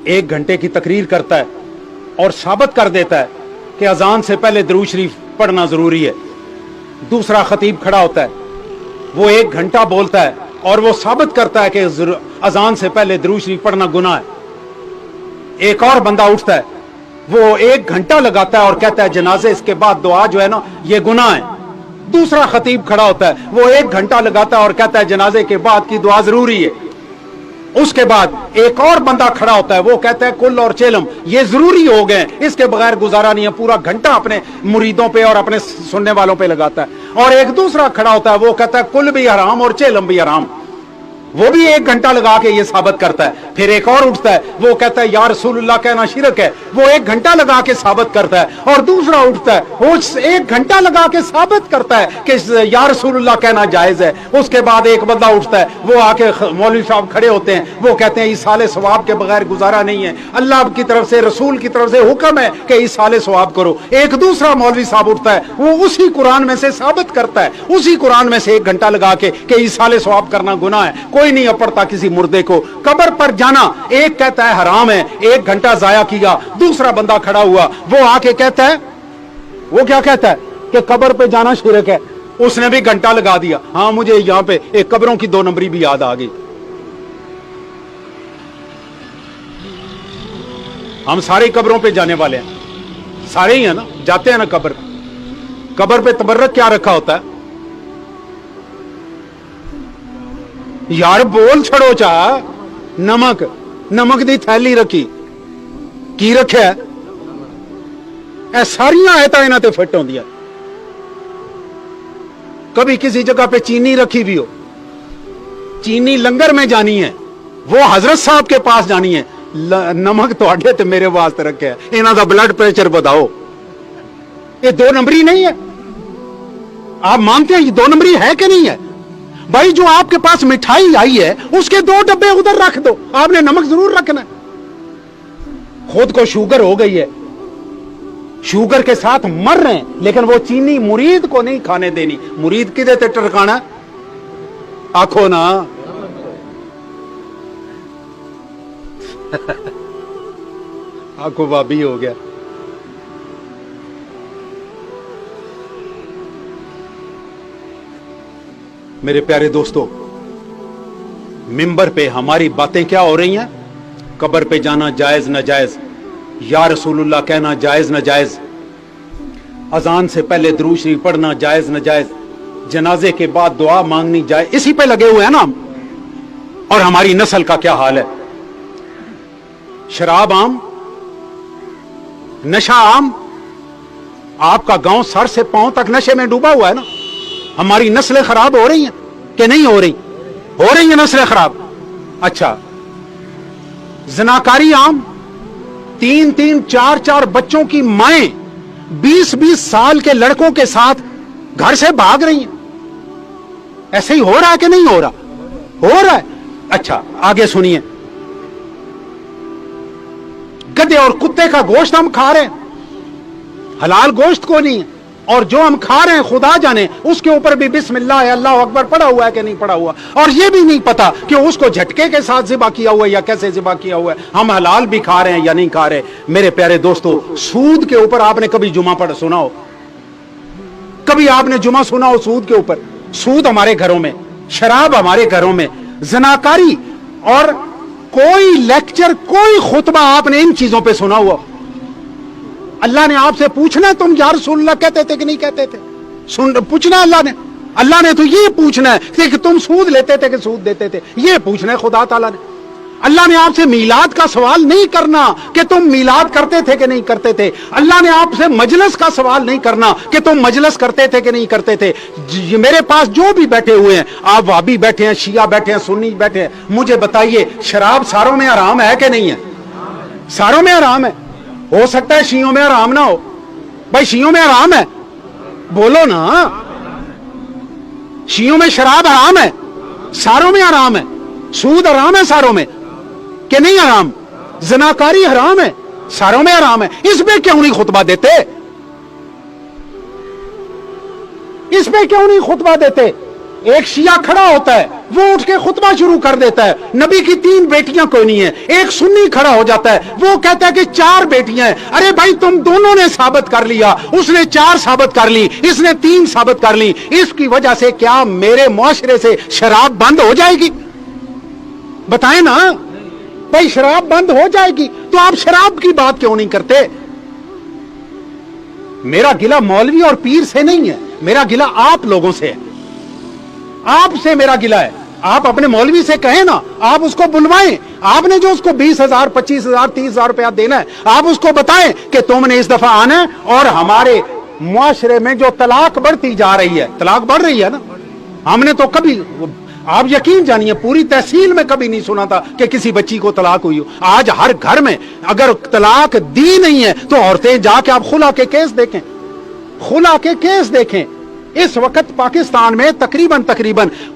1 घंटे की तकरीर करता है और साबित कर देता है कि अजान से पहले दरूद शरीफ पढ़ना जरूरी है। दूसरा खतीब खड़ा होता है, वो 1 घंटा बोलता है और वो साबित करता है कि अजान से पहले दरूद शरीफ पढ़ना गुनाह है। एक और बंदा उठता है, वो 1 घंटा लगाता है और कहता है जनाजे इसके बाद दुआ जो है ना ये गुनाह है। दूसरा खतीब खड़ा होता है, वो 1 घंटा लगाता है और कहता है जनाजे के बाद की दुआ जरूरी है। उसके बाद एक और बंदा खड़ा होता है, वो कहता है कुल और चेलम ये जरूरी हो गए, इसके बगैर गुजारा नहीं है। पूरा घंटा अपने मुरीदों पे और अपने सुनने वालों पे लगाता है। और एक दूसरा खड़ा होता है, वो कहता है कुल भी हराम और चेलम भी हराम, वो भी 1 घंटा लगा के ये साबित करता है। फिर एक और उठता है, वो कहता है या रसूलुल्लाह कहना शिरक है, वो 1 घंटा लगा के साबित करता है। और दूसरा उठता है, वो 1 घंटा लगा के साबित करता है कि या रसूलुल्लाह कहना जायज है। उसके बाद एक बंदा उठता है, वो आके मौलवी साहब खड़े होते हैं, वो कहते हैं इसाले सवाब के बगैर गुजारा नहीं है, अल्लाह की तरफ से रसूल की तरफ से हुक्म है कि इसाले सवाब करो। एक दूसरा मौलवी साहब उठता है, वो उसी कुरान में से साबित करता है, उसी कुरान में से 1 घंटा लगा के कि इसाले सवाब करना गुनाह है। कोई नहीं अपड़ता किसी मुर्दे को। कब्र पर जाना एक कहता है हराम है, 1 घंटा जाया किया। दूसरा बंदा खड़ा हुआ, वो आके कहता है, वो क्या कहता है कि कब्र पे जाना शिरक है। उसने भी घंटा लगा दिया। हाँ, मुझे यहां पे एक कब्रों की 2 नंबरी भी याद आ गई। हम सारे कब्रों पे जाने वाले हैं, सारे ही है ना, जाते हैं ना कब्र। कब्र पे तबर्रक क्या रखा होता है यार, बोल छड़ो चा। नमक दी थैली रखी की रखा है, सारियां आयतां इन्हां ते फिट होंदियां। कभी किसी जगह पे चीनी रखी भी हो, चीनी लंगर में जानी है, वो हजरत साहब के पास जानी है। नमक तुहाडे ते मेरे वास्ते रखे है, इन्हां दा ब्लड प्रेशर बढ़ाओ। ये 2 नंबरी नहीं है। आप मानते हैं ये 2 नंबरी है कि नहीं है? भाई जो आपके पास मिठाई आई है उसके 2 डब्बे उधर रख दो, आपने नमक जरूर रखना है। खुद को शुगर हो गई है, शुगर के साथ मर रहे हैं, लेकिन वो चीनी मुरीद को नहीं खाने देनी। मुरीद किदे ते टरकाना, आखो ना। आखो भाभी हो गया। मेरे प्यारे दोस्तों, मिंबर पे हमारी बातें क्या हो रही हैं? कब्र पे जाना जायज न जायज, या रसूलुल्लाह कहना जायज न जायज, अजान से पहले दरूद शरीफ पढ़ना जायज न जायज, जनाजे के बाद दुआ मांगनी जायज, इसी पे लगे हुए हैं ना हम। और हमारी नस्ल का क्या हाल है? शराब आम, नशा आम। आपका गांव सर से पांव तक नशे में डूबा हुआ है ना। हमारी नस्लें खराब हो रही हैं कि नहीं हो रही? हो रही है नस्लें खराब। अच्छा, जनाकारी आम। 3-3, 4-4 बच्चों की माएं 20-20 साल के लड़कों के साथ घर से भाग रही हैं। ऐसे ही हो रहा है कि नहीं हो रहा? हो रहा है। अच्छा, आगे सुनिए। गधे और कुत्ते का गोश्त हम खा रहे हैं, हलाल गोश्त को नहीं है। और जो हम खा रहे हैं खुदा जाने, उसके ऊपर भी बिस्मिल्लाह अल्लाह अकबर पड़ा हुआ है कि नहीं पड़ा हुआ। और ये भी नहीं पता कि उसको झटके के साथ ज़िबा किया हुआ है या कैसे ज़िबा किया हुआ है। हम हलाल भी खा रहे हैं या नहीं खा रहे। मेरे प्यारे दोस्तों, सूद के ऊपर आपने कभी जुमा पढ़ सुना हो? कभी आपने जुमा सुना हो सूद के ऊपर? सूद हमारे घरों में, शराब हमारे घरों में, जनाकारी, और कोई लेक्चर, कोई खुतबा आपने इन चीजों पर सुना हुआ? अल्लाह ने आपसे पूछना है तुम या रसूलुल्लाह कहते थे कि नहीं कहते थे? सुन, पूछना अल्लाह ने तो ये पूछना है कि तुम सूद लेते थे कि सूद देते थे। ये पूछना है खुदा ताला ने। अल्लाह ने आपसे मीलाद का सवाल नहीं करना कि तुम मीलाद करते थे कि नहीं करते थे। अल्लाह ने आपसे मजलिस का सवाल नहीं करना कि तुम मजलिस करते थे कि नहीं करते थे। मेरे पास जो भी बैठे हुए हैं, आप वाबी बैठे हैं, शिया बैठे हैं, सुन्नी बैठे हैं, मुझे बताइए शराब सारों में हराम है कि नहीं है? सारों में हराम है। हो सकता है शियों में हराम ना हो। भाई शियों में हराम है, बोलो ना। शियों में शराब हराम है, सारों में हराम है। सूद हराम है सारों में कि नहीं हराम? जनाकारी हराम है, सारों में हराम है। इसमें क्यों नहीं खुतबा देते? इसमें क्यों नहीं खुतबा देते? ایک شیعہ کھڑا ہوتا ہے, وہ اٹھ کے خطبہ شروع کر دیتا ہے, نبی کی 3 بیٹیاں کوئی نہیں ہیں. ایک سنی کھڑا ہو جاتا ہے, وہ کہتا ہے کہ 4 بیٹیاں ہیں. ارے بھائی تم دونوں نے ثابت کر لیا, اس نے 4 ثابت کر لی, اس نے 3 ثابت کر لی. اس کی وجہ سے کیا میرے معاشرے سے شراب بند ہو جائے گی؟ بتائیں نا بھائی, شراب بند ہو جائے گی تو آپ شراب کی بات کیوں نہیں کرتے؟ میرا گلہ مولوی اور پیر سے نہیں ہے, میرا گلہ آپ لوگوں سے ہے. آپ سے میرا گلہ ہے. آپ اپنے مولوی سے کہیں نا, آپ اس کو بلوائیں. آپ نے جو اس کو 20,000 25,000 30,000 روپیہ دینا ہے, آپ اس کو بتائیں کہ تم نے اس دفعہ آنا ہے. اور ہمارے معاشرے میں جو طلاق بڑھتی جا رہی ہے, طلاق بڑھ رہی ہے نا, ہم نے تو کبھی, آپ یقین جانیے پوری تحصیل میں کبھی نہیں سنا تھا کہ کسی بچی کو طلاق ہوئی ہو. آج ہر گھر میں اگر طلاق دی نہیں ہے تو عورتیں جا کے آپ خلا کے کیس دیکھیں, خلا کے کیس دیکھیں. اس وقت پاکستان میں تقریباً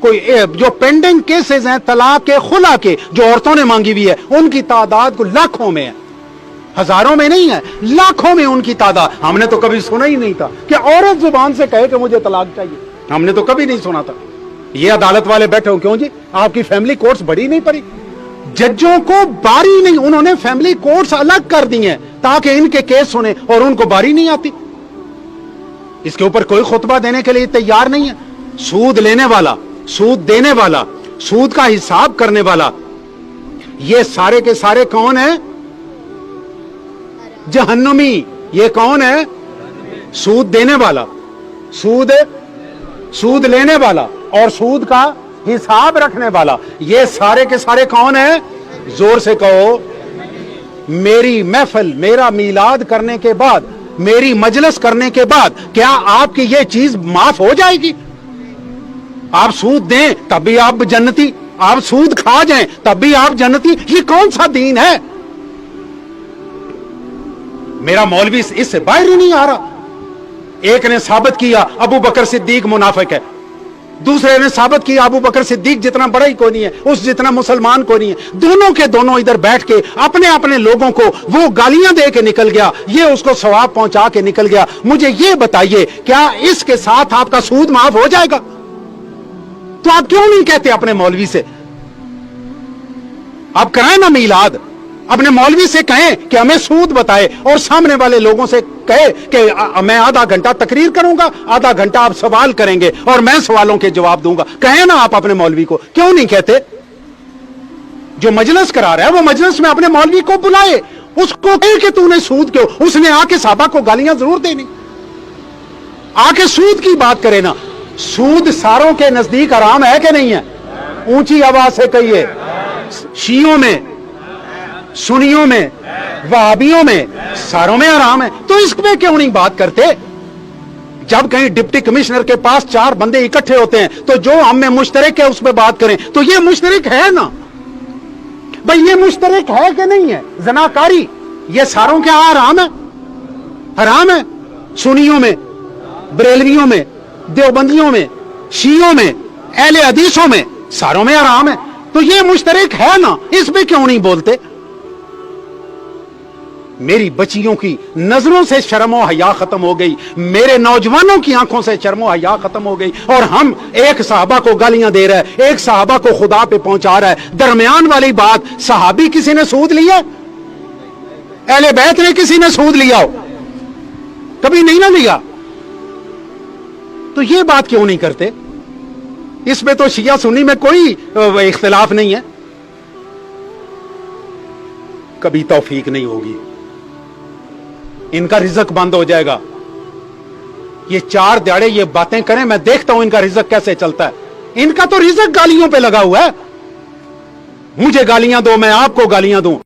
کوئی جو پینڈنگ کیسز ہیں طلاق کے, خلا کے, جو عورتوں نے مانگی ہوئی ہے, ان کی تعداد کو لاکھوں میں ہے, ہزاروں میں نہیں ہے, لاکھوں میں ان کی تعداد. ہم نے تو کبھی سنا ہی نہیں تھا کہ عورت زبان سے کہے کہ مجھے طلاق چاہیے. ہم نے تو کبھی نہیں سنا تھا. یہ عدالت والے بیٹھے ہو کیوں جی؟ آپ کی فیملی کورٹس بڑی نہیں پڑی؟ ججوں کو باری نہیں, انہوں نے فیملی کورٹس الگ کر دی ہیں تاکہ ان کے کیس سنیں, اور ان کو باری نہیں آتی. اس کے اوپر کوئی خطبہ دینے کے لیے تیار نہیں ہے. سود لینے والا, سود دینے والا, سود کا حساب کرنے والا, یہ سارے کے سارے کون ہیں؟ جہنمی. یہ کون ہے؟ سود دینے والا, سود لینے والا اور سود کا حساب رکھنے والا. یہ سارے کے سارے کون ہیں؟ زور سے کہو. میری محفل, میرا میلاد کرنے کے بعد, میری مجلس کرنے کے بعد کیا آپ کی یہ چیز معاف ہو جائے گی؟ آپ سود دیں تب بھی آپ جنتی, آپ سود کھا جائیں تب بھی آپ جنتی. یہ کون سا دین ہے؟ میرا مولوی اس سے باہر ہی نہیں آ رہا. ایک نے ثابت کیا ابو بکر صدیق منافق ہے, دوسرے نے ثابت کیا ابو بکر صدیق جتنا بڑا ہی کوئی نہیں ہے, اس جتنا مسلمان کوئی نہیں ہے. دونوں کے دونوں ادھر بیٹھ کے اپنے لوگوں کو وہ گالیاں دے کے نکل گیا, یہ اس کو ثواب پہنچا کے نکل گیا. مجھے یہ بتائیے کیا اس کے ساتھ آپ کا سود معاف ہو جائے گا؟ تو آپ کیوں نہیں کہتے اپنے مولوی سے؟ آپ کرائیں نا میلاد, اپنے مولوی سے کہیں کہ ہمیں سود بتائے, اور سامنے والے لوگوں سے کہے کہ میں آدھا گھنٹہ تقریر کروں گا, آدھا گھنٹہ آپ سوال کریں گے اور میں سوالوں کے جواب دوں گا. کہیں نا آپ اپنے مولوی کو, کیوں نہیں کہتے؟ جو مجلس کرا رہا ہے وہ مجلس میں اپنے مولوی کو بلائے, اس کو کہے کہ تو نے سود کیوں. اس نے آ کے صحابہ کو گالیاں ضرور دینی, آ کے سود کی بات کرے نا. سود ساروں کے نزدیک حرام ہے کہ نہیں ہے؟ اونچی آواز سے کہیے. شیعوں میں, سنیوں میں, وہابیوں میں, ساروں میں حرام ہے. تو اس پہ کیوں نہیں بات کرتے؟ جب کہیں ڈپٹی کمشنر کے پاس 4 بندے اکٹھے ہوتے ہیں تو جو ہم میں مشترک ہے اس پہ بات کریں. تو یہ مشترک ہے نا بھائی, یہ مشترک ہے کہ نہیں ہے؟ زناکاری یہ ساروں کے حرام ہے, حرام ہے. سنیوں میں, بریلویوں میں, دیوبندیوں میں, شیعوں میں, اہل حدیثوں میں, ساروں میں حرام ہے. تو یہ مشترک ہے نا, اس پہ کیوں نہیں بولتے؟ میری بچیوں کی نظروں سے شرم و حیا ختم ہو گئی, میرے نوجوانوں کی آنکھوں سے شرم و حیا ختم ہو گئی, اور ہم ایک صحابہ کو گالیاں دے رہا ہے, ایک صحابہ کو خدا پہ پہنچا رہا ہے. درمیان والی بات, صحابی کسی نے سود لیا؟ اہل بیت نے کسی نے سود لیا ہو؟ کبھی نہیں نہ لیا. تو یہ بات کیوں نہیں کرتے؟ اس میں تو شیعہ سنی میں کوئی اختلاف نہیں ہے. کبھی توفیق نہیں ہوگی, ان کا رزق بند ہو جائے گا. یہ 4 دیہڑے یہ باتیں کریں, میں دیکھتا ہوں ان کا رزق کیسے چلتا ہے. ان کا تو رزق گالیوں پہ لگا ہوا ہے. مجھے گالیاں دو, میں آپ کو گالیاں دوں.